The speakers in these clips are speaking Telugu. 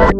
హాయ్,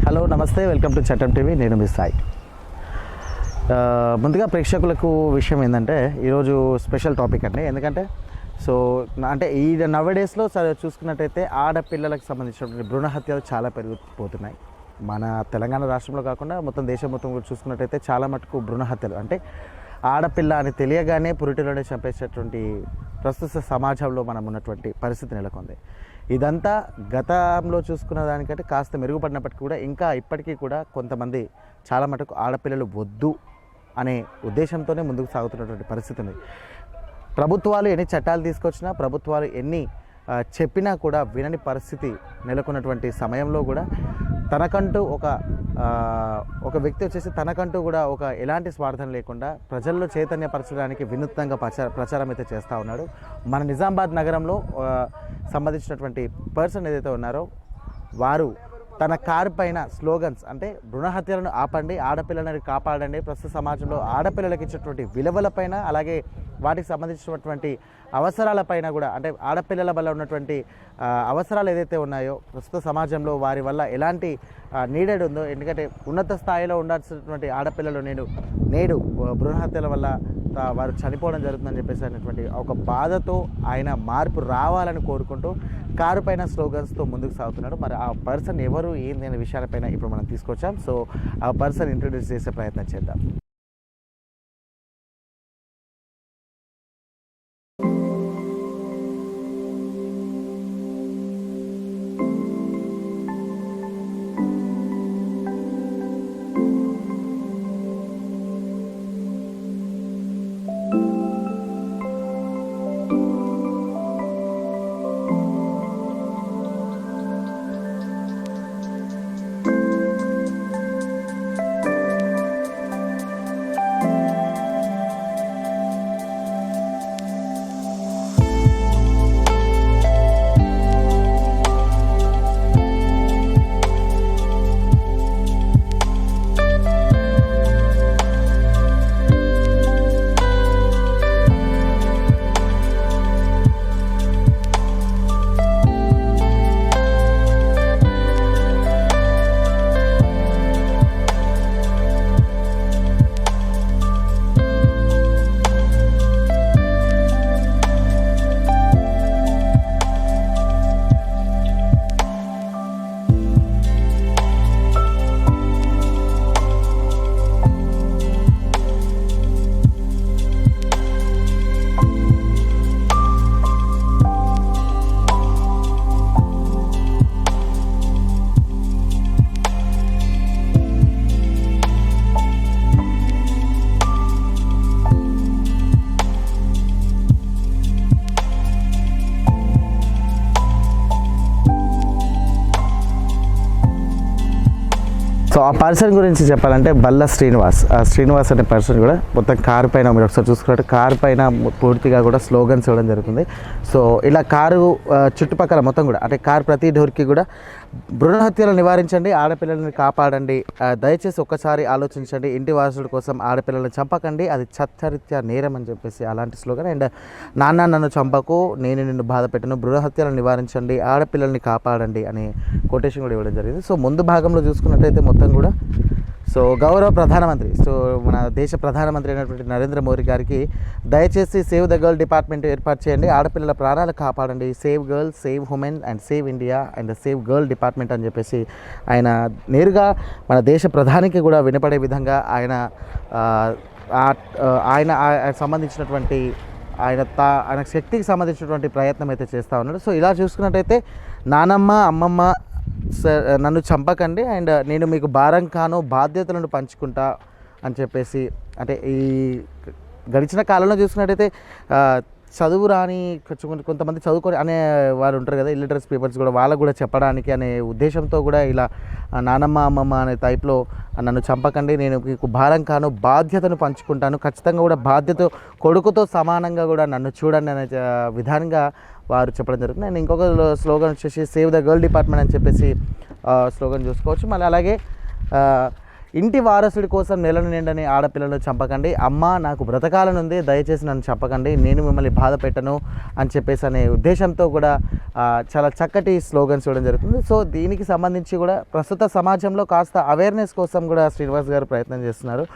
హలో, నమస్తే, వెల్కమ్ టు చట్టం టీవీ. నేను మీ సాయి. ముందుగా ప్రేక్షకులకు విషయం ఏంటంటే ఈరోజు స్పెషల్ టాపిక్ అండి. ఎందుకంటే అంటే ఈ నవడేస్లో చూసుకున్నట్టయితే ఆడపిల్లలకు సంబంధించినటువంటి భ్రూణ హత్యలు చాలా పెరిగిపోతున్నాయి. మన తెలంగాణ రాష్ట్రంలో కాకుండా మొత్తం దేశం మొత్తం కూడా చూసుకున్నట్టయితే చాలా మటుకు భ్రూణ హత్యలు అంటే ఆడపిల్ల అని తెలియగానే పురిటిలోనే చంపేసేటువంటి ప్రస్తుత సమాజంలో మనం ఉన్నటువంటి పరిస్థితి నెలకొంది. ఇదంతా గతంలో చూసుకున్న దానికంటే కాస్త మెరుగుపడినప్పటికీ కూడా ఇంకా ఇప్పటికీ కూడా కొంతమంది చాలా మటుకు ఆడపిల్లలు వద్దు అనే ఉద్దేశంతోనే ముందుకు సాగుతున్నటువంటి పరిస్థితి ఉంది. ప్రభుత్వాలు ఎన్ని చట్టాలు తీసుకొచ్చినా, ప్రభుత్వాలు ఎన్ని చెప్పినా కూడా వినని పరిస్థితి నెలకొన్నటువంటి సమయంలో కూడా తనకంటూ ఒక వ్యక్తి వచ్చేసి తనకంటూ కూడా ఎలాంటి స్వార్థం లేకుండా ప్రజల్లో చైతన్యపరచడానికి వినూత్నంగా ప్రచారం అయితే చేస్తూ ఉన్నాడు. మన నిజామాబాద్ నగరంలో సంబంధించినటువంటి పర్సన్ ఏదైతే ఉన్నారో వారు తన కారు పైన స్లోగన్స్ అంటే భ్రూణ హత్యలను ఆపండి, ఆడపిల్లలను కాపాడండి, ప్రస్తుత సమాజంలో ఆడపిల్లలకు ఇచ్చేటువంటి విలువలపైన అలాగే వాటికి సంబంధించినటువంటి అవసరాలపైన కూడా అంటే ఆడపిల్లల వల్ల ఉన్నటువంటి అవసరాలు ఏదైతే ఉన్నాయో ప్రస్తుత సమాజంలో వారి వల్ల ఎలాంటి నీడెడ్ ఉందో, ఎందుకంటే ఉన్నత స్థాయిలో ఉండాల్సినటువంటి ఆడపిల్లలు నేడు భ్రూణ హత్యల వల్ల వారు చనిపోవడం జరుగుతుందని చెప్పేసి అనేటువంటి ఒక బాధతో ఆయన మార్పు రావాలని కోరుకుంటూ కారు పైన స్లోగన్స్తో ముందుకు సాగుతున్నాడు. మరి ఆ పర్సన్ ఎవరు ఏంది అనే విషయాలపైన ఇప్పుడు మనం తీసుకొచ్చాం. సో ఆ పర్సన్ ఇంట్రడ్యూస్ చేసే ప్రయత్నం చేద్దాం. సో ఆ పర్సన్ గురించి చెప్పాలంటే బల్ల శ్రీనివాస్. ఆ శ్రీనివాస్ అనే పర్సన్ కూడా మొత్తం కారు పైన మీరు ఒకసారి చూసుకున్నట్టు కారు పైన పూర్తిగా కూడా స్లోగన్స్ ఇవ్వడం జరుగుతుంది. సో ఇలా కారు చుట్టుపక్కల మొత్తం కూడా అంటే కారు ప్రతి డోర్కి కూడా భ్రూణ హత్యలు నివారించండి, ఆడపిల్లల్ని కాపాడండి, దయచేసి ఒక్కసారి ఆలోచించండి, ఇంటి వారసుడి కోసం ఆడపిల్లల్ని చంపకండి, అది చట్టరీత్యా నేరం అని చెప్పేసి అలాంటి స్లోగన్. అండ్ నాన్న నన్ను చంపకు, నేను నిన్ను బాధ పెట్టను, భ్రూణ హత్యలను నివారించండి, ఆడపిల్లల్ని కాపాడండి అని కొటేషన్ కూడా ఇవ్వడం జరిగింది. సో ముందు భాగంలో చూసుకున్నట్టయితే మొత్తం కూడా సో గౌరవ ప్రధానమంత్రి, సో మన దేశ ప్రధానమంత్రి అయినటువంటి నరేంద్ర మోదీ గారికి దయచేసి సేవ్ ద గర్ల్ డిపార్ట్మెంట్ ఏర్పాటు చేయండి, ఆడపిల్లల ప్రాణాలు కాపాడండి, save girl, save women and save India and save girl department అని చెప్పేసి ఆయన నేరుగా మన దేశ ప్రధానికి కూడా వినపడే విధంగా ఆయన సంబంధించినటువంటి ఆయన శక్తికి సంబంధించినటువంటి ప్రయత్నం అయితే చేస్తూ ఉన్నాడు. సో ఇలా చూసుకున్నట్టయితే నానమ్మ అమ్మమ్మ నన్ను చంపకండి అండ్ నేను మీకు భారం కాను, బాధ్యతలను పంచుకుంటా అని చెప్పేసి అంటే ఈ గడిచిన కాలంలో చూసుకున్నట్టయితే చదువు రాని కొంతమంది చదువుకొని అనే వారు ఉంటారు కదా, ఇల్లిటరస్ పీపుల్స్ కూడా వాళ్ళకు కూడా చెప్పడానికి అనే ఉద్దేశంతో కూడా ఇలా నానమ్మ అమ్మమ్మ అనే టైప్లో నన్ను చంపకండి, నేను మీకు భారం కాను, బాధ్యతను పంచుకుంటాను, ఖచ్చితంగా కూడా బాధ్యత కొడుకుతో సమానంగా కూడా నన్ను చూడండి అనే విధానంగా వారు చెప్పడం జరుగుతుంది. అండ్ ఇంకొక స్లోగన్ వచ్చేసి సేవ్ ద గర్ల్ డిపార్ట్మెంట్ అని చెప్పేసి స్లోగన్ చూసుకోవచ్చు. మళ్ళీ అలాగే ఇంటి వారసుడి కోసం నెలను నిండని ఆడపిల్లలను చంపకండి, అమ్మ నాకు బ్రతకాలనుంది, దయచేసి నన్ను చంపకండి, నేను మిమ్మల్ని బాధ పెట్టను అని చెప్పేసి అనే ఉద్దేశంతో కూడా చాలా చక్కటి స్లోగన్స్ ఇవ్వడం జరుగుతుంది. సో దీనికి సంబంధించి కూడా ప్రస్తుత సమాజంలో కాస్త అవేర్నెస్ కోసం కూడా శ్రీనివాస్ గారు ప్రయత్నం చేస్తున్నారు.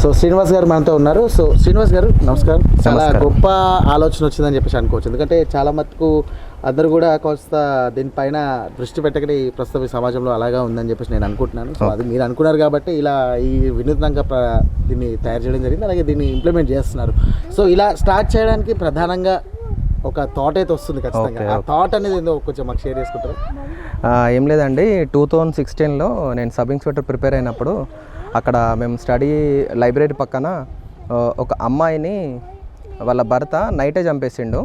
సో శ్రీనివాస్ గారు మనతో ఉన్నారు. సో శ్రీనివాస్ గారు నమస్కారం. చాలా గొప్ప ఆలోచన వచ్చిందని చెప్పేసి అనుకోవచ్చు, ఎందుకంటే చాలా మటుకు అందరూ కూడా కాస్త దీనిపైన దృష్టి పెట్టకనే ప్రస్తుత సమాజంలో అలాగా ఉందని చెప్పేసి నేను అనుకుంటున్నాను. సో అది మీరు అనుకున్నారు కాబట్టి ఇలా ఈ వినూత్నంగా దీన్ని తయారు చేయడం జరిగింది, అలాగే దీన్ని ఇంప్లిమెంట్ చేస్తున్నారు. సో ఇలా స్టార్ట్ చేయడానికి ప్రధానంగా ఒక థాట్ అయితే వస్తుంది ఖచ్చితంగా. ఆ థాట్ అనేది ఏందో కొంచెం మాకు షేర్ చేసుకుంటారు? ఏం లేదండి, 2016లో నేను సబ్ ఇన్స్పెక్టర్ ప్రిపేర్ అయినప్పుడు అక్కడ మేము స్టడీ లైబ్రరీ పక్కన ఒక అమ్మాయిని వాళ్ళ భర్త నైటే చంపేసిండు.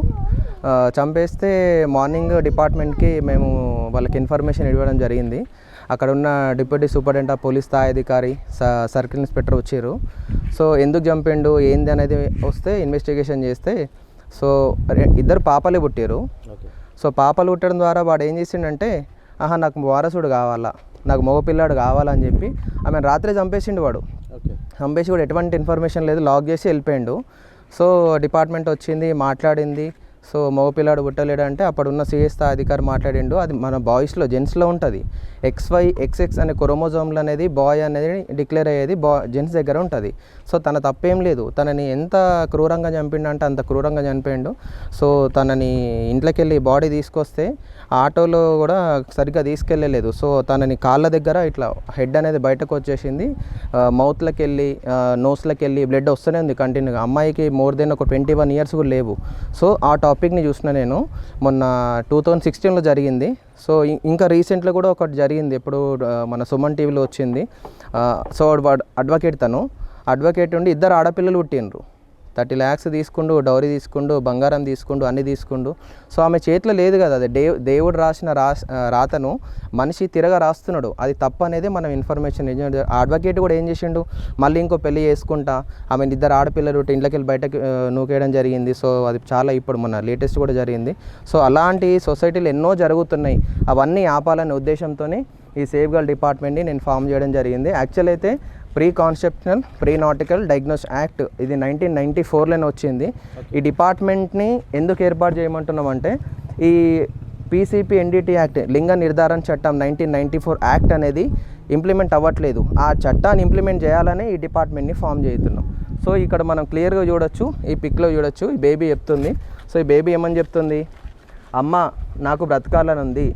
చంపేస్తే మార్నింగ్ డిపార్ట్మెంట్కి మేము వాళ్ళకి ఇన్ఫర్మేషన్ ఇవ్వడం జరిగింది. అక్కడ ఉన్న డిప్యూటీ సూపరింటెండెంట్ ఆఫ్ పోలీస్ స్థాయి అధికారి సర్కిల్ ఇన్స్పెక్టర్ వచ్చారు. సో ఎందుకు చంపిండు ఏంది అనేది వస్తే ఇన్వెస్టిగేషన్ చేస్తే సో ఇద్దరు పాపలే పుట్టారు. సో పాపలు పుట్టడం ద్వారా వాడు ఏం చేసిండంటే నాకు వారసుడు కావాలా, నాకు మగపిల్లాడు కావాలని చెప్పి ఆమె రాత్రే చంపేసిండు. వాడు చంపేసి కూడా ఎటువంటి ఇన్ఫర్మేషన్ లేదు, లాక్ చేసి వెళ్ళిపోయిండు. సో డిపార్ట్మెంట్ వచ్చింది, మాట్లాడింది. సో మగపిల్లాడు పుట్టలేడు అంటే అప్పుడున్న సిఎస్ అధికారి మాట్లాడిండు, అది మన బాయ్స్లో జెంట్స్లో ఉంటుంది. XY XX అనే క్రోమోజోమ్లు అనేది బాయ్ అనేది డిక్లేర్ అయ్యేది జెంట్స్ దగ్గర ఉంటుంది. సో తన తప్పేం లేదు, తనని ఎంత క్రూరంగా చంపిండంటే అంత క్రూరంగా చనిపోయిండు. సో తనని ఇంట్లోకి వెళ్ళి బాడీ తీసుకొస్తే ఆటోలో కూడా సరిగ్గా తీసుకెళ్ళలేదు. సో తనని కాళ్ళ దగ్గర ఇట్లా హెడ్ అనేది బయటకు వచ్చేసింది, మౌత్లోకి వెళ్ళి నోస్లోకి వెళ్ళి బ్లడ్ వస్తూనే ఉంది కంటిన్యూగా. అమ్మాయికి మోర్ దెన్ ఒక 21 ఇయర్స్ కూడా లేవు. సో ఆ టాపిక్ని చూసిన నేను మొన్న 2016లో జరిగింది. సో ఇంకా రీసెంట్లో కూడా ఒకటి జరిగింది, ఎప్పుడు మన సుమన్ టీవీలో వచ్చింది. సో అడ్వకేట్ ఉండి ఇద్దరు ఆడపిల్లలు పుట్టిండ్రు. 30 lakhs తీసుకుండు, డౌరీ తీసుకుండు, బంగారం తీసుకుండు, అన్నీ తీసుకుండు. సో ఆమె చేతిలో లేదు కదా, అది దేవుడు రాసిన రాతను మనిషి తిరగా రాస్తున్నాడు, అది తప్పు అనేది మనం ఇన్ఫర్మేషన్. అడ్వకేట్ కూడా ఏం చేసిండు, మళ్ళీ ఇంకో పెళ్లి చేసుకుంటా ఆమె ఇద్దరు ఆడపిల్లలు ఇంట్లోకి వెళ్ళి బయటకు నూకేయడం జరిగింది. సో అది చాలా ఇప్పుడు మన లేటెస్ట్ కూడా జరిగింది. సో అలాంటి సొసైటీలు ఎన్నో జరుగుతున్నాయి, అవన్నీ ఆపాలనే ఉద్దేశంతోనే ఈ సేవ్ గర్ల్ డిపార్ట్మెంట్ని నేను ఫామ్ చేయడం జరిగింది. యాక్చువల్ అయితే pre conceptional pre nautical diagnose act ఇది 1994లోనే వచ్చింది. ఈ డిపార్ట్మెంట్ని ఎందుకు ఏర్పాటు చేయమంటున్నామంటే ఈ PCP NDT యాక్ట్ లింగ నిర్ధారణ చట్టం 1994 యాక్ట్ అనేది ఇంప్లిమెంట్ అవ్వట్లేదు. ఆ చట్టాన్ని ఇంప్లిమెంట్ చేయాలనే ఈ డిపార్ట్మెంట్ని ఫామ్ చేస్తున్నాం. సో ఇక్కడ మనం క్లియర్గా చూడొచ్చు, ఈ పిక్లో చూడొచ్చు, ఈ బేబీ చెప్తుంది. సో ఈ బేబీ ఏమని చెప్తుంది, అమ్మ నాకు బ్రతకాలని ఉంది,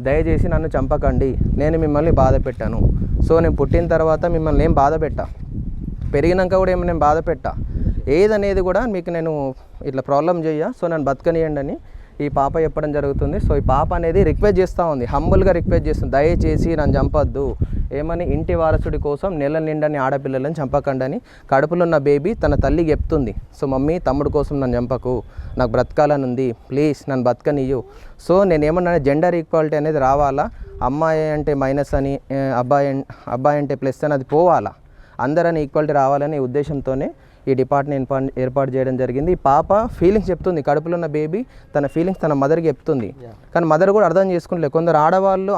దయచేసి నన్ను చంపకండి, నేను మిమ్మల్ని బాధ పెట్టాను. సో నేను పుట్టిన తర్వాత మిమ్మల్ని ఏం బాధ పెట్టా, పెరిగినాక కూడా నేను బాధ పెట్టా, ఏదనేది కూడా మీకు నేను ఇట్లా ప్రాబ్లం చెయ్య, సో నన్ను బతకనియండి అని ఈ పాప చెప్పడం జరుగుతుంది. సో ఈ పాప అనేది రిక్వెస్ట్ చేస్తూ ఉంది, హంబుల్గా రిక్వెస్ట్ చేస్తుంది, దయచేసి నన్ను చంపొద్దు, ఏమని, ఇంటి వారసుడి కోసం నెల నిండని ఆడపిల్లలను చంపకండి. కడుపులో ఉన్న బేబీ తన తల్లికి చెప్తుంది, సో మమ్మీ తమ్ముడు కోసం నన్ను చంపకు, నాకు బ్రతకాలని ఉంది, ప్లీజ్ నన్ను బతకనియ్యు. సో నేనేమన్నా జెండర్ ఈక్వాలిటీ అనేది రావాలా, అమ్మాయి అంటే మైనస్ అని, అబ్బాయి అంటే ప్లస్ అని అది పోవాలా, అందరని ఈక్వాలిటీ రావాలనే ఉద్దేశంతోనే ఈ డిపార్ట్మెంట్ ఏర్పాటు చేయడం జరిగింది. ఈ పాప ఫీలింగ్స్ చెప్తుంది, కడుపులో ఉన్న బేబీ తన ఫీలింగ్స్ తన మదర్కి చెప్తుంది. కానీ మదర్ కూడా అర్థం చేసుకుంటలేదు. కొందరు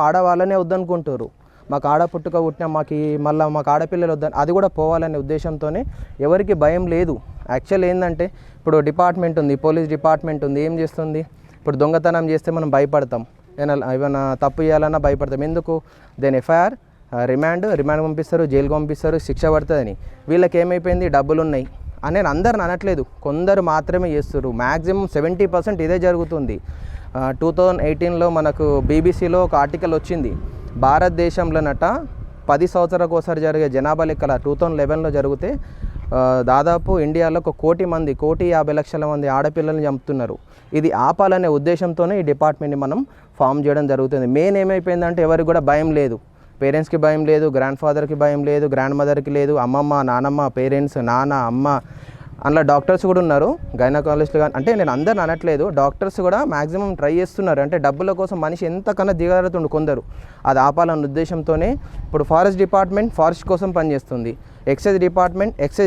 ఆడవాళ్ళనే వద్దనుకుంటారు, మాకు ఆడ పుట్టుక పుట్టినా మాకు ఆడపిల్లలు వద్దని, అది కూడా పోవాలనే ఉద్దేశంతోనే ఎవరికి భయం లేదు. యాక్చువల్ ఏంటంటే ఇప్పుడు డిపార్ట్మెంట్ ఉంది, పోలీస్ డిపార్ట్మెంట్ ఉంది, ఏం చేస్తుంది, ఇప్పుడు దొంగతనం చేస్తే మనం భయపడతాం, ఏమైనా తప్పు చేయాలన్నా భయపడతాం. ఎందుకు, దెన్ ఎఫ్ఐఆర్, రిమాండ్ పంపిస్తారు, జైలుకి పంపిస్తారు, శిక్ష పడుతుందని. వీళ్ళకి ఏమైపోయింది, డబ్బులు ఉన్నాయి అని నేను అందరిని అనట్లేదు, కొందరు మాత్రమే చేస్తారు. మ్యాక్సిమం 70% ఇదే జరుగుతుంది. 2018లో మనకు బీబీసీలో ఒక ఆర్టికల్ వచ్చింది, భారతదేశంలోనట 10 సంవత్సరాలకు ఒకసారి జరిగే జనాభా లెక్కల 2011లో జరిగితే దాదాపు ఇండియాలో 1,50,00,000 మంది ఆడపిల్లల్ని చంపుతున్నారు. ఇది ఆపాలనే ఉద్దేశంతోనే ఈ డిపార్ట్మెంట్ని మనం ఫామ్ చేయడం జరుగుతుంది. మెయిన్ ఏమైపోయిందంటే ఎవరికి కూడా భయం లేదు, పేరెంట్స్కి భయం లేదు, గ్రాండ్ ఫాదర్కి భయం లేదు, గ్రాండ్ మదర్కి లేదు, అమ్మమ్మ నానమ్మ, పేరెంట్స్, నాన్న, అమ్మ, అందులో డాక్టర్స్ కూడా ఉన్నారు, గైనకాలజిస్టులు కానీ. అంటే నేను అందరిని అనట్లేదు, డాక్టర్స్ కూడా మ్యాక్సిమం ట్రై చేస్తున్నారు. అంటే డబ్బుల కోసం మనిషి ఎంతకన్నా దిగజారుతుండు కొందరు, అది ఆపాలన్న ఉద్దేశంతోనే ఇప్పుడు ఫారెస్ట్ డిపార్ట్మెంట్ ఫారెస్ట్ కోసం పనిచేస్తుంది, ఎక్సైజ్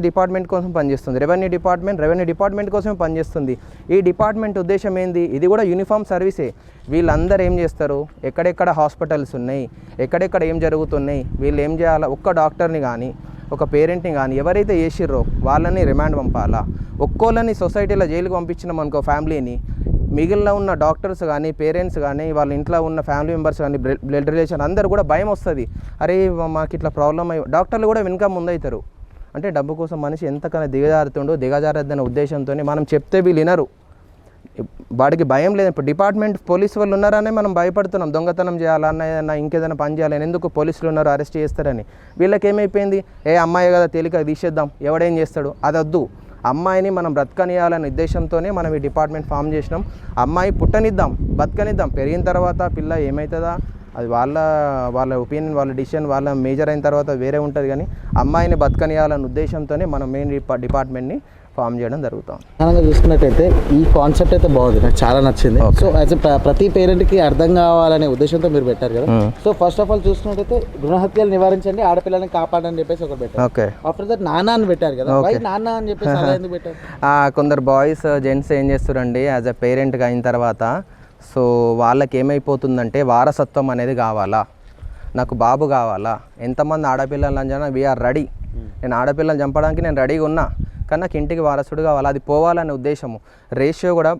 డిపార్ట్మెంట్ కోసం పనిచేస్తుంది, రెవెన్యూ డిపార్ట్మెంట్ కోసం పనిచేస్తుంది. ఈ డిపార్ట్మెంట్ ఉద్దేశం ఏంది, ఇది కూడా యూనిఫామ్ సర్వీసే. వీళ్ళందరూ ఏం చేస్తారు, ఎక్కడెక్కడ హాస్పిటల్స్ ఉన్నాయి, ఎక్కడెక్కడ ఏం జరుగుతున్నాయి, వీళ్ళు ఏం చేయాలా, ఒక్క డాక్టర్ని కానీ ఒక పేరెంట్ని కానీ ఎవరైతే చేసిర్రో వాళ్ళని రిమాండ్ పంపాలా. ఒక్కోళ్ళని సొసైటీలో జైలుకి పంపించినాం అనుకో ఫ్యామిలీని, మిగిలిన ఉన్న డాక్టర్స్ కానీ పేరెంట్స్ కానీ వాళ్ళ ఇంట్లో ఉన్న ఫ్యామిలీ మెంబర్స్ కానీ బ్లడ్ రిలేషన్ అందరూ కూడా భయం వస్తుంది, అరే మాకు ఇట్లా ప్రాబ్లం అయ్యి. డాక్టర్లు కూడా వెనుక ముందవుతారు. అంటే డబ్బు కోసం మనిషి ఎంతకన్నా దిగజారద్దనే ఉద్దేశంతో మనం చెప్తే వీళ్ళు వినరు, వాడికి భయం లేదు. ఇప్పుడు డిపార్ట్మెంట్ పోలీసు వాళ్ళు ఉన్నారనే మనం భయపడుతున్నాం, దొంగతనం చేయాలన్నా ఏదన్నా ఇంకేదైనా పని చేయాలని, ఎందుకు పోలీసులు ఉన్నారు అరెస్ట్ చేస్తారని. వీళ్ళకి ఏమైపోయింది, అమ్మాయి కదా తేలిక తీసేద్దాం, ఎవడేం చేస్తాడు, అది వద్దు, అమ్మాయిని మనం బ్రతకనియాలనే ఉద్దేశంతోనే మనం ఈ డిపార్ట్మెంట్ ఫామ్ చేసినాం. అమ్మాయి పుట్టనిద్దాం, బతకనిద్దాం, పెరిగిన తర్వాత పిల్ల ఏమవుతుందా అది వాళ్ళ ఒపీనియన్, వాళ్ళ డిసిషన్, వాళ్ళ మేజర్ అయిన తర్వాత వేరే ఉంటుంది. కానీ అమ్మాయిని బతకనియాలనే ఉద్దేశంతోనే మనం మెయిన్ డిపార్ట్మెంట్ని ఫామ్ చేయడం జరుగుతుంది. ప్రధానంగా చూసుకున్నట్టయితే ఈ కాన్సెప్ట్ అయితే బాగుంది, నాకు చాలా నచ్చింది. సో యాజ్ ప్రతి పేరెంట్కి అర్థం కావాలనే ఉద్దేశంతో మీరు పెట్టారు కదా. సో ఫస్ట్ ఆఫ్ ఆల్ చూసుకున్నట్టయితే భ్రూణ హత్యలు నివారించండి, ఆడపిల్లని కాపాడని చెప్పేసి ఒకటి పెట్టారు. ఓకే, ఆఫ్టర్ దట్ నాన్న అని పెట్టారు కదా, నాన్న అని చెప్పేసి అలా ఎందుకు పెట్టారు? కొందరు బాయ్స్ జెంట్స్ ఏం చేస్తారండి, యాజ్ అ పేరెంట్గా అయిన తర్వాత సో వాళ్ళకి ఏమైపోతుందంటే వారసత్వం అనేది కావాలా, నాకు బాబు కావాలా, ఎంతమంది ఆడపిల్లలు అంజనా వీఆర్ రెడీ, నేను ఆడపిల్లలు చంపడానికి నేను రెడీగా ఉన్నా, కానీ నాకు ఇంటికి వారసుడు కావాలి, అది పోవాలనే ఉద్దేశము. రేషియో కూడా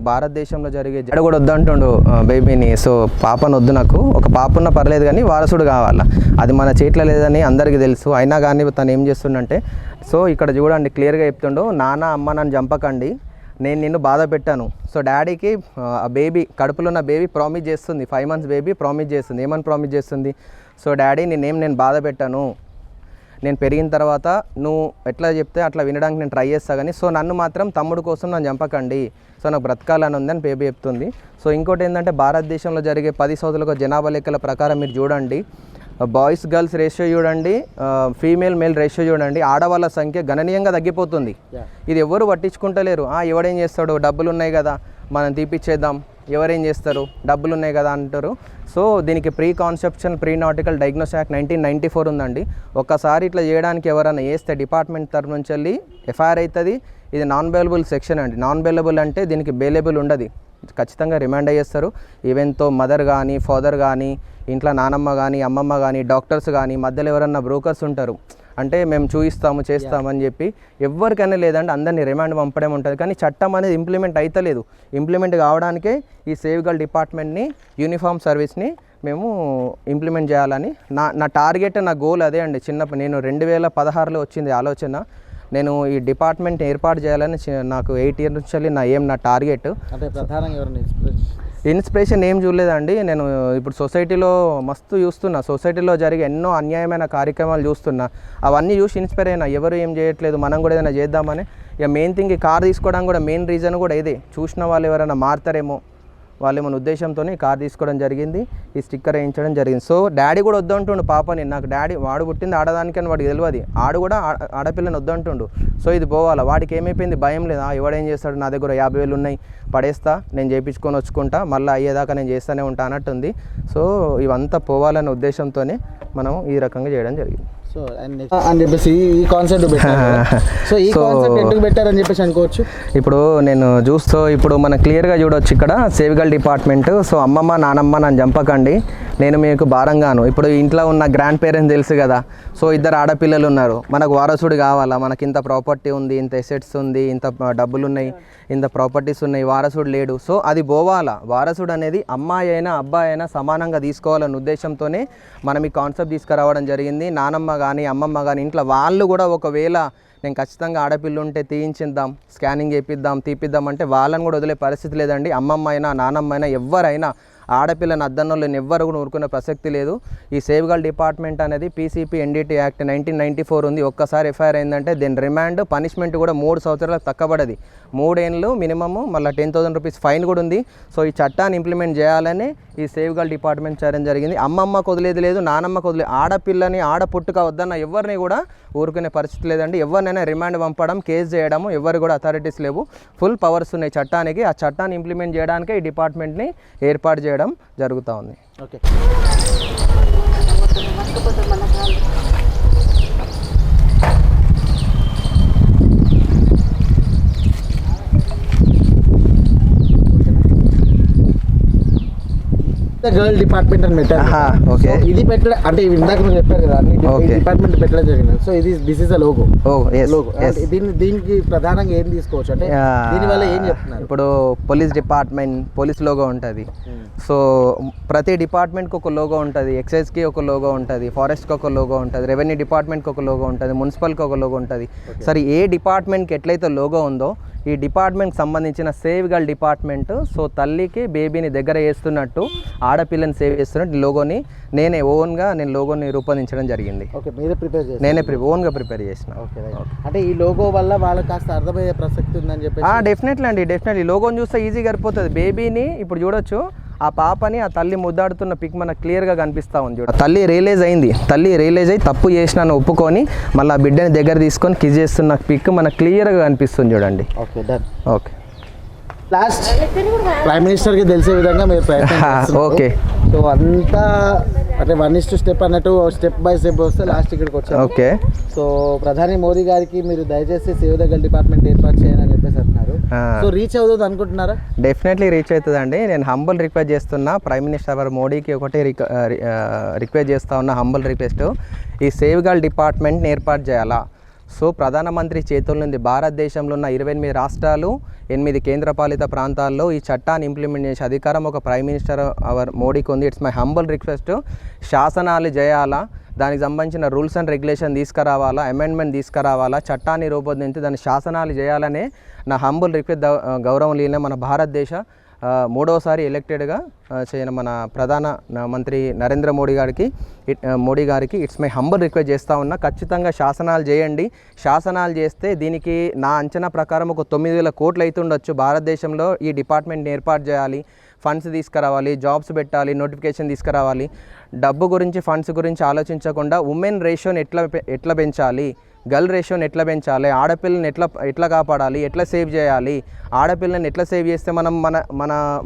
భారతదేశంలో జరిగే జడ కూడా వద్దంటుండు బేబీని. సో పాపను వద్దు, నాకు ఒక పాప ఉన్న పర్లేదు కానీ వారసుడు కావాలా, అది మన చేతిలో లేదని అందరికీ తెలుసు. అయినా కానీ తను ఏం చేస్తుండంటే, సో ఇక్కడ చూడండి క్లియర్గా చెప్తుండు, నాన్న అమ్మ నన్ను చంపకండి, నేను నిన్ను బాధ పెట్టాను. సో డాడీకి ఆ బేబీ, కడుపులో ఉన్న బేబీ ప్రామిస్ చేస్తుంది, 5 months బేబీ ప్రామిస్ చేస్తుంది. ఏమని ప్రామిస్ చేస్తుంది, సో డాడీ నేను బాధ పెట్టాను, నేను పెరిగిన తర్వాత నువ్వు ఎట్లా చెప్తే అట్లా వినడానికి నేను ట్రై చేస్తా కానీ, సో నన్ను మాత్రం తమ్ముడు కోసం నన్ను చంపకండి, సో నాకు బ్రతకాలని ఉందని బేబీ చెప్తుంది. సో ఇంకోటి ఏంటంటే భారతదేశంలో జరిగే 10 సంవత్సరాల జనాభా లెక్కల ప్రకారం మీరు చూడండి, బాయ్స్ గర్ల్స్ రేషియో చూడండి, ఫీమేల్ మేల్ రేషియో చూడండి, ఆడవాళ్ళ సంఖ్య గణనీయంగా తగ్గిపోతుంది. ఇది ఎవరు పట్టించుకుంటలేరు. ఎవడేం చేస్తాడు, డబ్బులు ఉన్నాయి కదా మనం తీపిచ్చేద్దాం, ఎవరేం చేస్తారు, డబ్బులు ఉన్నాయి కదా అంటారు. సో దీనికి pre conception pre nautical diagnose act 1994 ఉందండి. ఒక్కసారి ఇట్లా చేయడానికి ఎవరైనా చేస్తే డిపార్ట్మెంట్ తరఫు నుంచి వెళ్ళి ఎఫ్ఐఆర్ అవుతుంది. ఇది నాన్ బెయిలబుల్ సెక్షన్ అండి. నాన్ బెయిలబుల్ అంటే దీనికి బెయిలబుల్ ఉండదు, ఖచ్చితంగా రిమాండ్ అయ్యేస్తారు. ఈవెన్తో మదర్ కానీ ఫాదర్ కానీ ఇంట్లో నానమ్మ కానీ అమ్మమ్మ కానీ డాక్టర్స్ కానీ మధ్యలో ఎవరన్నా బ్రోకర్స్ ఉంటారు, అంటే మేము చూయిస్తాము చేస్తామని చెప్పి ఎవరికైనా లేదంటే అందరినీ రిమాండ్ పంపడం ఉంటుంది. కానీ చట్టం అనేది ఇంప్లిమెంట్ అవుతలేదు. ఇంప్లిమెంట్ కావడానికే ఈ సేవ్ గర్ల్ డిపార్ట్మెంట్ని, యూనిఫామ్ సర్వీస్ని మేము ఇంప్లిమెంట్ చేయాలని నా టార్గెట్, నా గోల్ అదే అండి. నేను 2016లో వచ్చింది ఆలోచన, నేను ఈ డిపార్ట్మెంట్ ఏర్పాటు చేయాలని నాకు 8 years నుంచి నా టార్గెట్. అంటే ప్రధానంగా ఇన్స్పిరేషన్ ఏం చూడలేదండి. నేను ఇప్పుడు సొసైటీలో మస్తు చూస్తున్నా, సొసైటీలో జరిగే ఎన్నో అన్యాయమైన కార్యక్రమాలు చూస్తున్నా, అవన్నీ చూసి ఇన్స్పైర్ అయినా. ఎవరు ఏం చేయట్లేదు, మనం కూడా ఏదైనా చేద్దామని. ఇక మెయిన్ థింగ్ ఈ కార్ తీసుకోవడానికి కూడా మెయిన్ రీజన్ కూడా ఇదే, చూసిన వాళ్ళు ఎవరైనా మారుతారేమో, వాళ్ళు మన ఉద్దేశంతో కార్ తీసుకోవడం జరిగింది, ఈ స్టిక్కర్ వేయించడం జరిగింది. సో డాడీ కూడా వద్దంటుండు పాపని, నాకు డాడీ వాడు పుట్టింది ఆడదానికి అని వాడికి తెలియదు, ఆడు కూడా ఆడపిల్లని వద్దంటుండు. సో ఇది పోవాలా, వాడికి ఏమైపోయింది భయం లేదు, ఎవడేం చేస్తాడు నా దగ్గర 50,000 ఉన్నాయి పడేస్తా, నేను చేయించుకొని వచ్చుకుంటా, మళ్ళీ అయ్యేదాకా నేను చేస్తూనే ఉంటా అన్నట్టుంది. సో ఇవంతా పోవాలనే ఉద్దేశంతోనే మనం ఈ రకంగా చేయడం జరిగింది. సో అని చెప్పేసి ఈ కాన్సెప్ట్ పెట్టారు. సో ఈ కాన్సెప్ట్ ఎందుకు పెట్టారని చెప్పేసి అనుకోవచ్చు. ఇప్పుడు నేను చూస్తూ ఇప్పుడు మనం క్లియర్గా చూడవచ్చు ఇక్కడ సేవ్ గర్ల్ డిపార్ట్మెంట్. సో అమ్మమ్మ నానమ్మ నన్ను చంపకండి, నేను మీకు భారంగాను. ఇప్పుడు ఇంట్లో ఉన్న గ్రాండ్ పేరెంట్స్ తెలుసు కదా, సో 2 ఆడపిల్లలు ఉన్నారు, మనకు వారసుడు కావాలా, మనకి ఇంత ప్రాపర్టీ ఉంది, ఇంత ఎసెట్స్ ఉంది, ఇంత డబ్బులు ఉన్నాయి, ఇంత ప్రాపర్టీస్ ఉన్నాయి, వారసుడు లేడు. సో అది పోవాలా, వారసుడు అనేది అమ్మాయి అయినా అబ్బాయి అయినా సమానంగా తీసుకోవాలనే ఉద్దేశంతోనే మనం ఈ కాన్సెప్ట్ తీసుకురావడం జరిగింది. నానమ్మ కానీ అమ్మమ్మ కానీ ఇంట్లో వాళ్ళు కూడా ఒకవేళ నేను ఖచ్చితంగా ఆడపిల్ల ఉంటే తీయించిద్దాం, స్కానింగ్ చేపిద్దాం, తీపిద్దాం అంటే వాళ్ళని కూడా వదిలే పరిస్థితి లేదండి. అమ్మమ్మ అయినా నానమ్మ అయినా ఎవరైనా ఆడపిల్లని అద్దన్నోళ్ళని ఎవ్వరు కూడా ఊరుకునే ప్రసక్తి లేదు. ఈ సేవ్ గర్ల్ డిపార్ట్మెంట్ అనేది పీసీపీ ఎన్డీటీ యాక్ట్ 1994 ఉంది. ఒక్కసారి ఎఫ్ఐఆర్ అయిందంటే దీని రిమాండ్ పనిష్మెంట్ కూడా 3 సంవత్సరాలకు తక్కబడది, 3 ఏళ్ళు మినిమమ్, మళ్ళీ 10,000 రూపీస్ ఫైన్ కూడా ఉంది. సో ఈ చట్టాన్ని ఇంప్లిమెంట్ చేయాలని ఈ సేవ్ గర్ల్ డిపార్ట్మెంట్ చేయడం జరిగింది. అమ్మమ్మకు వదిలేదు లేదు, నానమ్మకు వదిలేదు, ఆడపిల్లని పుట్టుక వద్దన్న ఎవరిని కూడా ఊరుకునే పరిస్థితి లేదండి. ఎవరినైనా రిమాండ్ పంపడం, కేసు చేయడము ఎవరు కూడా అథారిటీస్ లేవు, ఫుల్ పవర్స్ ఉన్నాయి చట్టానికి. ఆ చట్టాన్ని ఇంప్లిమెంట్ చేయడానికే ఈ డిపార్ట్మెంట్ని ఏర్పాటు చేయడం జరుగుతూ ఉంది. ఓకే. గర్ల్ డిపార్ట్మెంట్ అని పెట్టారు. ఓకే, ఇది పెట్టడం అంటే ఇందాక మీరు చెప్పారు కదా అన్ని డిపార్ట్మెంట్ పెట్టడం జరిగింది. So this is a logo. దీనికి ప్రధానంగా ఏం తీసుకోవచ్చు అంటే దీనివల్ల ఏం చెప్తున్నారు? ఇప్పుడు పోలీస్ డిపార్ట్మెంట్ పోలీస్ లోగో ఉంటుంది. సో ప్రతి డిపార్ట్మెంట్కి ఒక లోగో ఉంటుంది, ఎక్సైజ్కి ఒక లోగో ఉంటుంది, ఫారెస్ట్కి ఒక లోగో ఉంటుంది, రెవెన్యూ డిపార్ట్మెంట్కి ఒక లోగో ఉంటుంది, మున్సిపల్కి ఒక లోగో ఉంటుంది. సరే ఏ డిపార్ట్మెంట్కి ఎట్లయితే లోగో ఉందో ఈ డిపార్ట్మెంట్కి సంబంధించిన సేవ్ గర్ల్ డిపార్ట్మెంట్ సో తల్లికి బేబీని దగ్గర వేస్తున్నట్టు, ఆడపిల్లని సేవ్ చేస్తున్నట్టు లోగోని నేను లోగోని రూపొందించడం జరిగింది. ఓకే, మీరే ప్రిపేర్ చేసి? నేనే ఓన్గా ప్రిపేర్ చేసిన. ఓకే, అంటే ఈ లోగో వల్ల వాళ్ళకి కాస్త అర్థమయ్యే ప్రసక్తి ఉందని చెప్పి? డెఫినెట్లీ అండి, డెఫినెట్లీ. లోగోని చూస్తే ఈజీగా సరిపోతుంది. బేబీని ఇప్పుడు చూడొచ్చు, ఆ పాపని ఆ తల్లి ముద్దాడుతున్న పిక్ మనకు క్లియర్గా కనిపిస్తూ ఉంది. చూడ తల్లి రియలైజ్ అయ్యి తప్పు చేసినాను ఒప్పుకొని మళ్ళీ ఆ బిడ్డని దగ్గర తీసుకొని కిస్ చేస్తున్న పిక్ మనకు క్లియర్గా కనిపిస్తుంది చూడండి. Okay, done. Okay, last prime మినిస్టర్కి తెలిసే విధంగా మీరు ప్రయత్నం. ఓకే, సో అంతా అంటే 1:1 స్టెప్ అన్నట్టు స్టెప్ బై స్టెప్ వస్తే లాస్ట్ ఇక్కడికి వచ్చారు. ఓకే. సో ప్రధాని మోదీ గారికి మీరు దయచేసి సేవ్ ద గర్ల్ డిపార్ట్మెంట్ ఏర్పాటు చేయాలని చెప్పేసి అంటున్నారు. సో రీచ్ అవుతుంది అనుకుంటున్నారా? డెఫినెట్లీ రీచ్ అవుతుందండి. నేను హంబుల్ రిక్వెస్ట్ చేస్తున్నా ప్రైమ్ మినిస్టర్ మోడీకి ఒకటి రిక్వెస్ట్ చేస్తా ఉన్నా, హంబుల్ రిక్వెస్ట్, ఈ సేవ్ గర్ల్ డిపార్ట్మెంట్ని ఏర్పాటు చేయాలా. సో ప్రధానమంత్రి చేతుల నుండి భారతదేశంలో ఉన్న 28 రాష్ట్రాలు 8 కేంద్రపాలిత ప్రాంతాల్లో ఈ చట్టాన్ని ఇంప్లిమెంట్ చేసే అధికారం ఒక ప్రైమ్ మినిస్టర్ మోడీకి ఉంది. It's my humble request. శాసనాలు చేయాలా, దానికి సంబంధించిన రూల్స్ అండ్ రెగ్యులేషన్ తీసుకురావాలా, అమెండ్మెంట్ తీసుకురావాలా, చట్టాన్ని రూపొందించి దాని శాసనాలు చేయాలనే నా హంబుల్ రిక్వెస్ట్. గౌరవం లీన మన భారతదేశ 3వసారి ఎలక్టెడ్గా చేయన మన ప్రధాన మంత్రి నరేంద్ర మోడీ గారికి ఇట్స్ మై హంబుల్ రిక్వెస్ట్ చేస్తూ ఉన్నా. ఖచ్చితంగా శాసనాలు చేయండి. శాసనాలు చేస్తే దీనికి నా అంచనా ప్రకారం ఒక 9,000 కోట్లు అవుతుండొచ్చు. భారతదేశంలో ఈ డిపార్ట్మెంట్ని ఏర్పాటు చేయాలి, ఫండ్స్ తీసుకురావాలి, జాబ్స్ పెట్టాలి, నోటిఫికేషన్ తీసుకురావాలి. డబ్బు గురించి ఫండ్స్ గురించి ఆలోచించకుండా ఉమెన్ రేషియోని ఎట్లా పెంచాలి, గర్ల్ రేషియోని ఎట్లా పెంచాలి, ఆడపిల్లని ఎట్లా కాపాడాలి, ఎట్లా సేవ్ చేయాలి, ఆడపిల్లని ఎట్లా సేవ్ చేస్తే మనం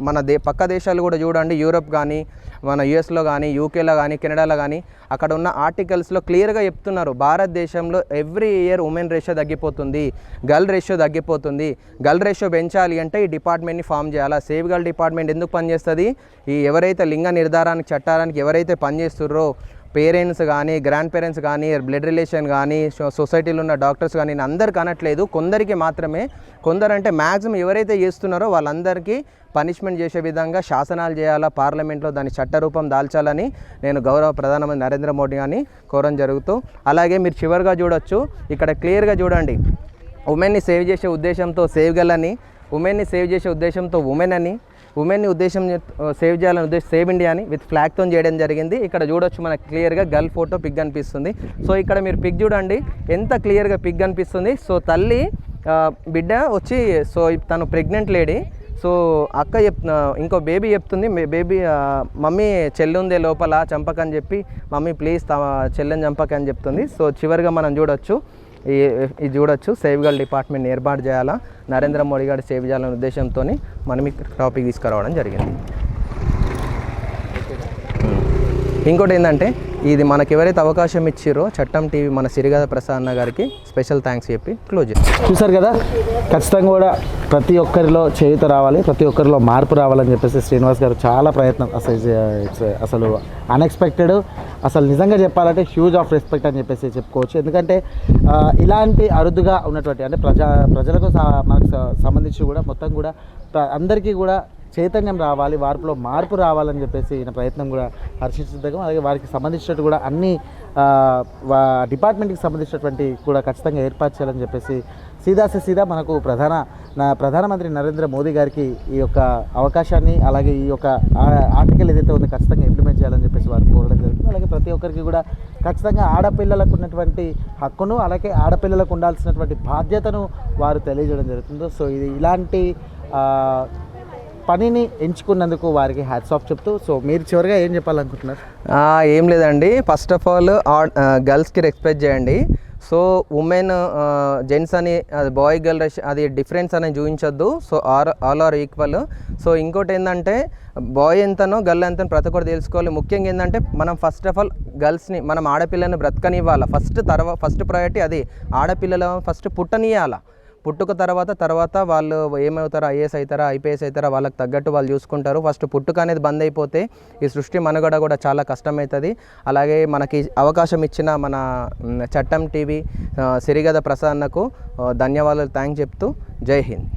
మన పక్క దేశాలు కూడా చూడండి, యూరోప్ కానీ మన యుఎస్లో కానీ యూకేలో కానీ కెనడాలో కానీ అక్కడ ఉన్న ఆర్టికల్స్లో క్లియర్గా చెప్తున్నారు భారతదేశంలో ఎవ్రీ ఇయర్ ఉమెన్ రేషియో తగ్గిపోతుంది, గర్ల్ రేషియో తగ్గిపోతుంది. గర్ల్ రేషియో పెంచాలి అంటే ఈ డిపార్ట్మెంట్ని ఫామ్ చేయాలా. సేవ్ గర్ల్ డిపార్ట్మెంట్ ఎందుకు పనిచేస్తుంది? ఈ ఎవరైతే లింగ నిర్ధారానికి చట్టానికి ఎవరైతే పనిచేస్తున్నారో పేరెంట్స్ కానీ గ్రాండ్ పేరెంట్స్ కానీ బ్లడ్ రిలేషన్ కానీ సొసైటీలో ఉన్న డాక్టర్స్ కానీ నేను అందరికి అనట్లేదు, కొందరికి మాత్రమే. కొందరంటే మ్యాక్సిమం ఎవరైతే చేస్తున్నారో వాళ్ళందరికీ పనిష్మెంట్ చేసే విధంగా శాసనాలు చేయాలా, పార్లమెంట్లో దాని చట్టరూపం దాల్చాలని నేను గౌరవ ప్రధానమంత్రి నరేంద్ర మోడీ గారిని కోరడం జరుగుతూ, అలాగే మీరు చివరిగా చూడొచ్చు ఇక్కడ క్లియర్గా చూడండి, ఉమెన్ని సేవ్ చేసే ఉద్దేశంతో సేవ్ గర్ల్ అని, ఉమెన్ని సేవ్ చేసే ఉద్దేశంతో ఉమెన్ అని, ఉమెన్ని ఉద్దేశం సేవ్ చేయాలని ఉద్దేశం సేవ్ ఇండియా అని విత్ ఫ్లాగ్తో చేయడం జరిగింది. ఇక్కడ చూడొచ్చు మనకు క్లియర్గా గర్ల్ ఫోటో పిక్ కనిపిస్తుంది. సో ఇక్కడ మీరు పిక్ చూడండి ఎంత క్లియర్గా పిక్ కనిపిస్తుంది. సో తల్లి బిడ్డ వచ్చి సో తను ప్రెగ్నెంట్ లేడీ. సో అక్క ఇంకో బేబీ చెప్తుంది, బేబీ మమ్మీ చెల్లి ఉందే లోపల చంపకని చెప్పి, మమ్మీ ప్లీజ్ చెల్లెని చంపకని చెప్తుంది. సో చివరిగా మనం చూడొచ్చు, ఇది చూడొచ్చు, సేవ్ గర్ల్ డిపార్ట్మెంట్ ఏర్పాటు చేయాలా, నరేంద్ర మోడీ గారు సేవ్ చేయాలనే ఉద్దేశంతో మనం ఈ టాపిక్ తీసుకురావడం జరిగింది. ఇంకోటి ఏంటంటే ఇది మనకి ఎవరైతే అవకాశం ఇచ్చారో చట్టం టీవీ మన సిరిగద ప్రసాద్ అన్న గారికి స్పెషల్ థ్యాంక్స్ చెప్పి క్లోజ్ చేస్తాం. చూసారు కదా, ఖచ్చితంగా కూడా ప్రతి ఒక్కరిలో చేయుత రావాలి, ప్రతి ఒక్కరిలో మార్పు రావాలని చెప్పేసి శ్రీనివాస్ గారు చాలా ప్రయత్నం, అసలు అన్ఎక్స్పెక్టెడ్, అసలు నిజంగా చెప్పాలంటే హ్యూజ్ ఆఫ్ రెస్పెక్ట్ అని చెప్పేసి చెప్పుకోవచ్చు. ఎందుకంటే ఇలాంటి అరుదుగా ఉన్నటువంటి అంటే ప్రజలకు మనకు సంబంధించి కూడా మొత్తం కూడా అందరికీ కూడా చైతన్యం రావాలి, వారిలో మార్పు రావాలని చెప్పేసి ఈయన ప్రయత్నం కూడా హర్షించదగ్గం. అలాగే వారికి సంబంధించినట్టు కూడా అన్ని డిపార్ట్మెంట్కి సంబంధించినటువంటి కూడా ఖచ్చితంగా ఏర్పాటు చేయాలని చెప్పేసి సీదా మనకు ప్రధానమంత్రి నరేంద్ర మోదీ గారికి ఈ యొక్క అవకాశాన్ని, అలాగే ఈ యొక్క ఆర్టికల్ ఏదైతే ఉందో ఖచ్చితంగా ఇంప్లిమెంట్ చేయాలని చెప్పేసి వారు కోరడం జరుగుతుంది. అలాగే ప్రతి ఒక్కరికి కూడా ఖచ్చితంగా ఆడపిల్లలకు ఉన్నటువంటి హక్కును, అలాగే ఆడపిల్లలకు ఉండాల్సినటువంటి బాధ్యతను వారు తెలియజేయడం జరుగుతుంది. సో ఇది ఇలాంటి పనిని ఎంచుకున్నందుకు వారికి హ్యాట్స్ ఆఫ్ చెప్తూ, సో మీరు చివరిగా ఏం చెప్పాలనుకుంటున్నారు? ఏం లేదండి, ఫస్ట్ ఆఫ్ ఆల్ గర్ల్స్కి రెస్పెక్ట్ చేయండి. సో ఉమెన్ జెంట్స్ అని అది బాయ్ గర్ల్ అది డిఫరెన్స్ అనేది చూపించొద్దు. So all are equal. So ఇంకోటి ఏంటంటే బాయ్ ఎంతనో గర్ల్ ఎంతనో ప్రతి ఒక్కరు తెలుసుకోవాలి. ముఖ్యంగా ఏంటంటే మనం ఫస్ట్ ఆఫ్ ఆల్ గర్ల్స్ని, మనం ఆడపిల్లని బ్రతకనివ్వాలి. ఫస్ట్ ప్రయారిటీ అది. ఆడపిల్లలు ఫస్ట్ పుట్టనియాల, పుట్టుక తర్వాత వాళ్ళు ఏమవుతారో, ఐఏఎస్ అవుతారా, ఐపీఎస్ అవుతారా, వాళ్ళకి తగ్గట్టు వాళ్ళు చూసుకుంటారు. ఫస్ట్ పుట్టుక అనేది బంద్ అయిపోతే ఈ సృష్టి మనుగడ కూడా చాలా కష్టమవుతుంది. అలాగే మనకి అవకాశం ఇచ్చిన మన చట్టం టీవీ సిరిగద ప్రసాద్నకు ధన్యవాదాలు, థ్యాంక్స్ చెప్తూ జై హింద్.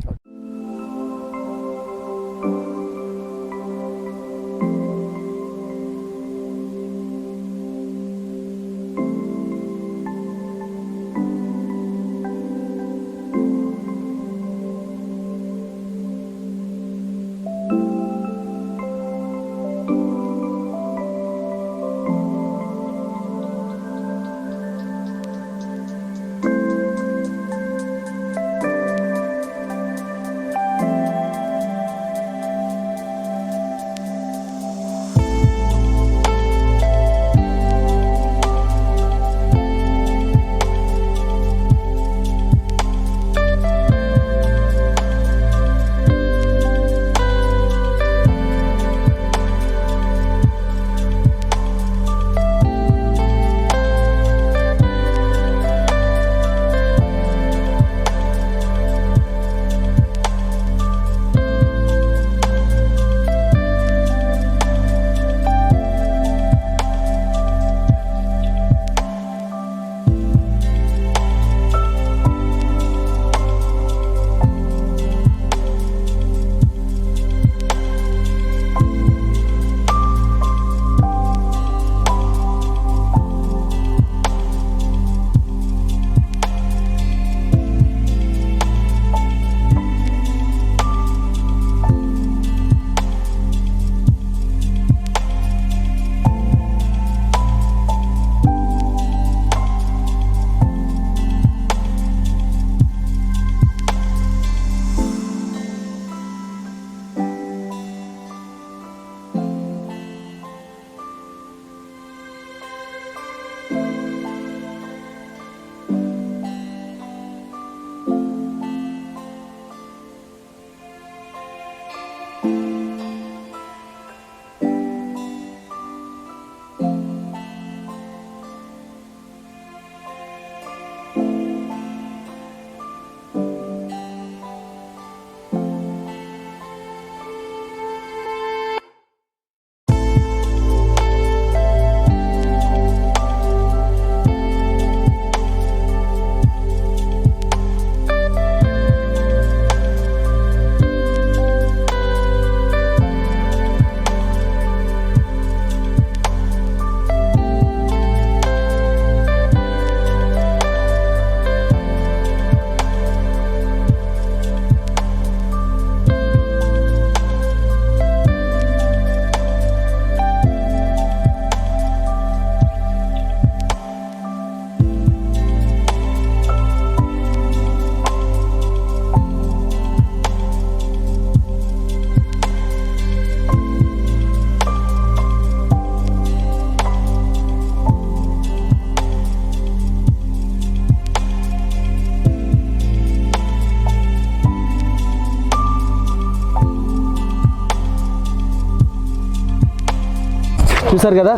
చూసారు కదా,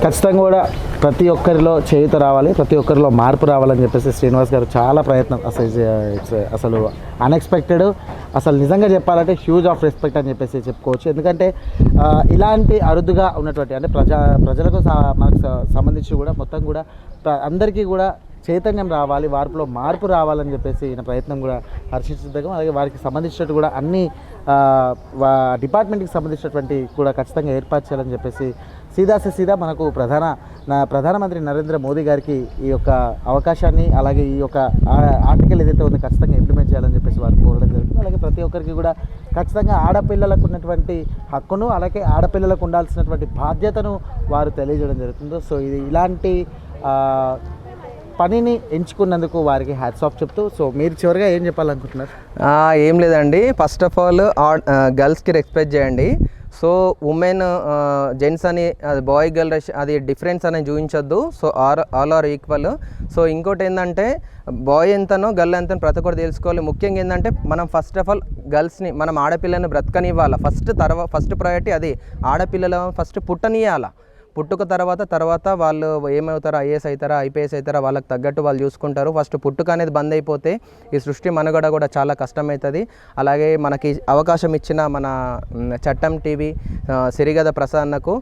ఖచ్చితంగా కూడా ప్రతి ఒక్కరిలో చేయుత రావాలి, ప్రతి ఒక్కరిలో మార్పు రావాలని చెప్పేసి శ్రీనివాస్ గారు చాలా ప్రయత్నం, అసలు అన్ఎక్స్పెక్టెడ్, అసలు నిజంగా చెప్పాలంటే హ్యూజ్ ఆఫ్ రెస్పెక్ట్ అని చెప్పేసి చెప్పుకోవచ్చు. ఎందుకంటే ఇలాంటి అరుదుగా ఉన్నటువంటి అంటే ప్రజలకు మనకు సంబంధించి కూడా మొత్తం కూడా అందరికీ కూడా చైతన్యం రావాలి, వారిలో మార్పు రావాలని చెప్పేసి ఈయన ప్రయత్నం కూడా హర్షించదగ్గం. అలాగే వారికి సంబంధించినట్టు కూడా అన్ని డిపార్ట్మెంట్కి సంబంధించినటువంటి కూడా ఖచ్చితంగా ఏర్పాటు చేయాలని చెప్పేసి సీదా మనకు ప్రధానమంత్రి నరేంద్ర మోదీ గారికి ఈ యొక్క అవకాశాన్ని అలాగే ఈ యొక్క ఆర్టికల్ ఏదైతే ఉందో ఖచ్చితంగా ఇంప్లిమెంట్ చేయాలని చెప్పేసి వారు కోరడం జరుగుతుంది. అలాగే ప్రతి ఒక్కరికి కూడా ఖచ్చితంగా ఆడపిల్లలకు ఉన్నటువంటి హక్కును అలాగే ఆడపిల్లలకు ఉండాల్సినటువంటి బాధ్యతను వారు తెలియజేయడం జరుగుతుంది. సో ఇది ఇలాంటి పనిని ఎంచుకున్నందుకు వారికి హ్యాట్స్ ఆఫ్ చెప్తూ, సో మీరు చివరిగా ఏం చెప్పాలనుకుంటున్నారు? ఏం లేదండి, ఫస్ట్ ఆఫ్ ఆల్ గర్ల్స్కి రెస్పెక్ట్ చేయండి. సో ఉమెన్ జెంట్స్ అని అది బాయ్ గర్ల్ అది డిఫరెన్స్ అనేది చూపించొద్దు. So all are equal. So ఇంకోటి ఏంటంటే బాయ్ ఎంతనో గర్ల్ ఎంతనో ప్రతి ఒక్కరు తెలుసుకోవాలి. ముఖ్యంగా ఏంటంటే మనం ఫస్ట్ ఆఫ్ ఆల్ గర్ల్స్ని మనం ఆడపిల్లని బ్రతకనివ్వాలి. ఫస్ట్ ప్రయారిటీ అది. ఆడపిల్లలు ఫస్ట్ పుట్టనియాల. పుట్టుక తర్వాత వాళ్ళు ఏమవుతారో, ఐఏఎస్ అవుతారా, ఐపీఎస్ అవుతారా, వాళ్ళకి తగ్గట్టు వాళ్ళు చూసుకుంటారు. ఫస్ట్ పుట్టుక అనేది బంద్ అయిపోతే ఈ సృష్టి మనుగడ కూడా చాలా కష్టమవుతుంది. అలాగే మనకి అవకాశం ఇచ్చిన మన చట్టం టీవీ సిరిగద ప్రసాద్నకు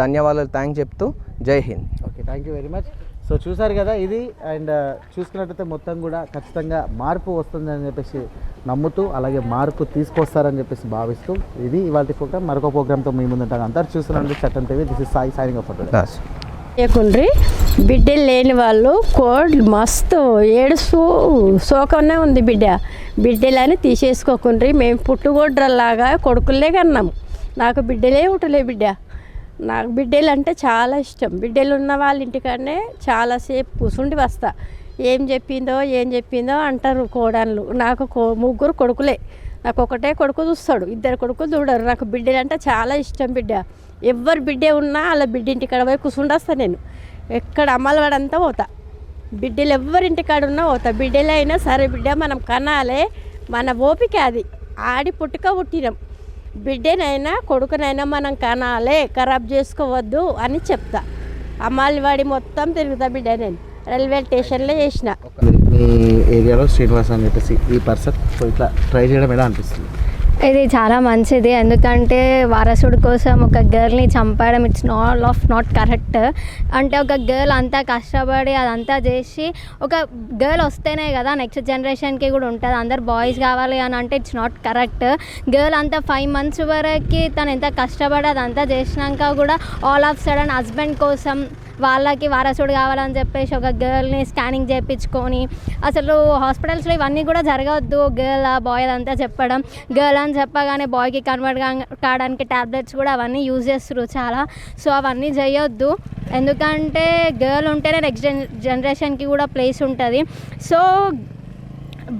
ధన్యవాదాలు, థ్యాంక్స్ చెప్తూ జై Hind. Okay, thank you very much. So చూసారు కదా ఇది, అండ్ చూసుకున్నట్టయితే మొత్తం కూడా ఖచ్చితంగా మార్పు వస్తుందని చెప్పేసి నమ్ముతూ అలాగే మార్పు తీసుకొస్తారని చెప్పేసి భావిస్తూ ఇది ఇవాళ ప్రోగ్రామ్. మరొక ప్రోగ్రామ్తో మీ ముందుంటాను. అందరూ చూస్తున్నాను చట్టం TV. This is Sai signing off. లేకుండ్రి బిడ్డలు లేని వాళ్ళు మస్తు ఏడుస్తూ శోకంనే ఉంది. బిడ్డలని తీసేసుకోకుండ్రి. మేము పుట్టుగొడ్రలాగా కొడుకులే కన్నాము. నాకు బిడ్డలే పుట్టలే. నాకు బిడ్డలు అంటే చాలా ఇష్టం. బిడ్డలు ఉన్న వాళ్ళ ఇంటికాడనే చాలాసేపు కూర్చుండి వస్తా. ఏం చెప్పిందో అంటారు కోడళ్ళు. నాకు 3 కొడుకులే. నాకు ఒకటే కొడుకు చూస్తాడు, 2 కొడుకులు చూడరు. నాకు బిడ్డలు అంటే చాలా ఇష్టం. ఎవరు బిడ్డ ఉన్నా అలా బిడ్డ ఇంటికాడ పోయి కూర్చుండి వస్తా. నేను ఎక్కడ అమ్మలవాడంతా పోతా. బిడ్డలు ఎవరింటికాడ ఉన్నా పోతా. బిడ్డలైనా సరే మనం కనాలే, మన ఓపిక అది. ఆడి పుట్టినాం. బిడ్డనైనా కొడుకునైనా మనం కనాలే, ఖరాబ్ చేసుకోవద్దు అని చెప్తా. అమ్మాలివాడి మొత్తం తిరుగుతా. నేను రైల్వే స్టేషన్లో చేసిన. మీ ఏరియాలో శ్రీనివాస్ అని చెప్పేసి ఈ పర్సన్, సో ఇట్లా ట్రై చేయడం ఎలా అనిపిస్తుంది? ఇది చాలా మంచిది. ఎందుకంటే వారసుడి కోసం ఒక గర్ల్ని చంపడం ఇట్స్ నాట్ కరెక్ట్. అంటే ఒక గర్ల్ అంతా కష్టపడి అదంతా చేసి ఒక గర్ల్ వస్తేనే కదా నెక్స్ట్ జనరేషన్కి కూడా ఉంటుంది. అందరు బాయ్స్ కావాలి అని అంటే ఇట్స్ నాట్ కరెక్ట్. గర్ల్ అంతా 5 months వరకు తను ఎంత కష్టపడి అదంతా చేసినాక కూడా ఆల్ ఆఫ్ సడన్ హస్బెండ్ కోసం వాళ్ళకి వారసుడు కావాలని చెప్పేసి ఒక గర్ల్ని స్కానింగ్ చేయించుకొని, అసలు హాస్పిటల్స్లో ఇవన్నీ కూడా జరగవద్దు. గర్ల్ బాయ్ అదంతా చెప్పడం, గర్ల్ అని చెప్పగానే బాయ్కి కన్వర్ట్ కావడానికి ట్యాబ్లెట్స్ కూడా అవన్నీ యూజ్ చేస్తారు చాలా. సో అవన్నీ చేయొద్దు. ఎందుకంటే గర్ల్ ఉంటేనే నెక్స్ట్ జనరేషన్కి కూడా ప్లేస్ ఉంటుంది. సో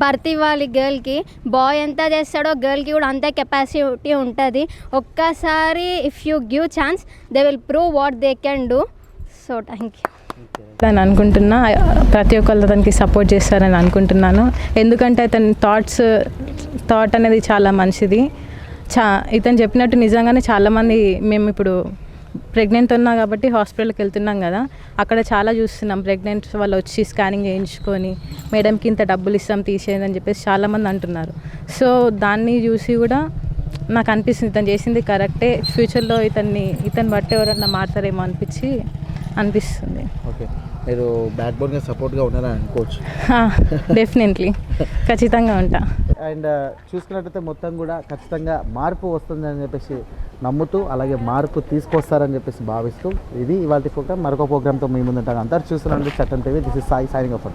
బర్త్ ఇవ్వాలి గర్ల్కి. బాయ్ ఎంత చేస్తాడో గర్ల్కి కూడా అంతే కెపాసిటీ ఉంటుంది. ఒక్కసారి if you give chance they will prove what they can do. So thank you అని అనుకుంటున్నా. ప్రతి ఒక్కళ్ళు అతనికి సపోర్ట్ చేస్తారని అనుకుంటున్నాను. ఎందుకంటే అతని థాట్ అనేది చాలా మంచిది. ఇతను చెప్పినట్టు నిజంగానే చాలామంది మేము ఇప్పుడు ప్రెగ్నెంట్ ఉన్నా కాబట్టి హాస్పిటల్కి వెళ్తున్నాం కదా, అక్కడ చాలా చూస్తున్నాం ప్రెగ్నెంట్ వాళ్ళు వచ్చి స్కానింగ్ చేయించుకొని మేడంకి ఇంత డబ్బులు ఇస్తాం తీసేది అని చెప్పేసి చాలామంది అంటున్నారు. సో దాన్ని చూసి కూడా నాకు అనిపిస్తుంది ఇతను చేసింది కరెక్టే. ఫ్యూచర్లో ఇతను బట్టి ఎవరన్నా మారుతారేమో అనిపిస్తుంది. ఓకే, మీరు బ్యాక్ బోన్గా సపోర్ట్గా ఉన్నారని అనుకోవచ్చు. డెఫినెట్లీ, ఖచ్చితంగా ఉంటా. అండ్ చూసుకున్నట్టయితే మొత్తం కూడా ఖచ్చితంగా మార్పు వస్తుందని చెప్పేసి నమ్ముతూ అలాగే మార్పు తీసుకొస్తారని చెప్పేసి భావిస్తూ ఇది ఇవాళ ప్రోగ్రామ్. మరొక ప్రోగ్రామ్తో మీ ముందుంటాను. అందరూ చూస్తున్నాను చట్టం TV. This is Sai signing of.